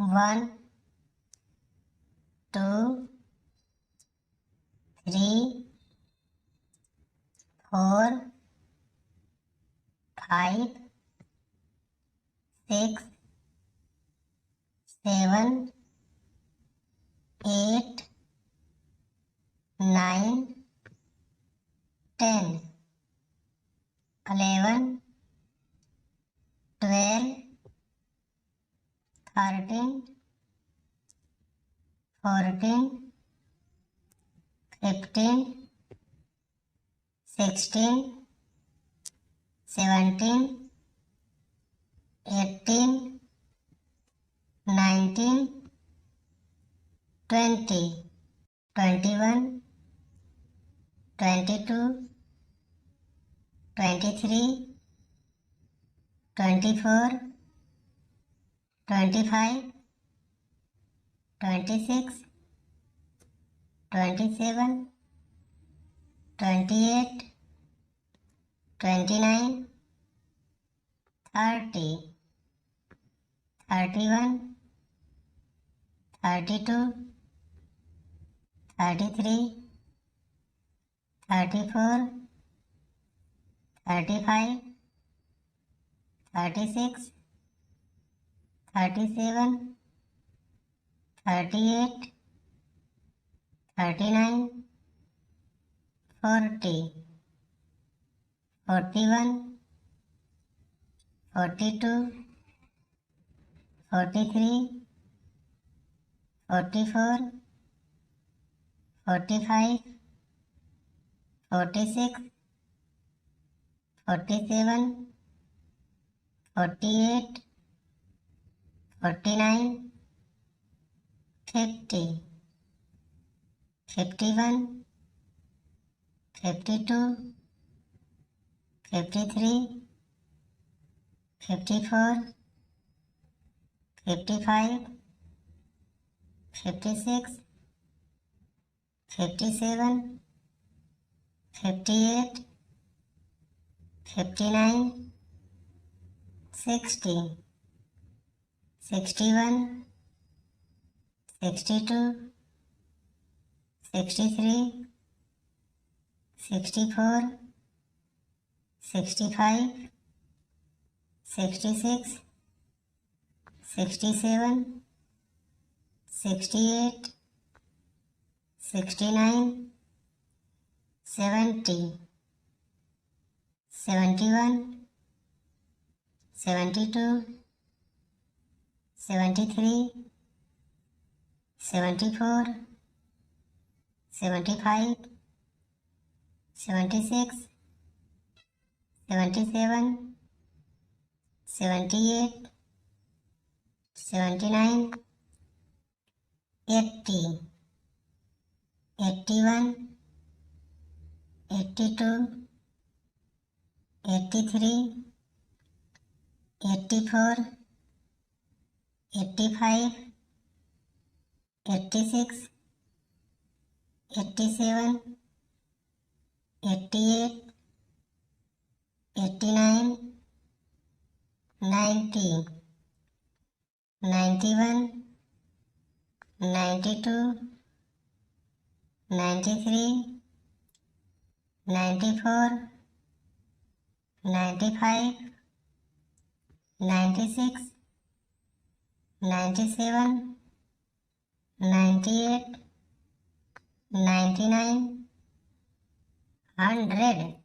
1 2 3 4 5 6 7 8 9 10 11 12 13 14 15 16 17 18 19 20 21 22 23 24 25 26 27 28 29 30 31 32 33 34 35 36 37 38 39 40 41 42 43 44 45 46 47 48 49 50 51 52 53 54 55 56 57 58 59 60 61 62 63 64 65 66 67 68 69 70 71 72 73 74 75 76 77 78 79 80 81 82 83 84 85 86 87 88 89 90 91 92 93 94 95 96 97 98 99 100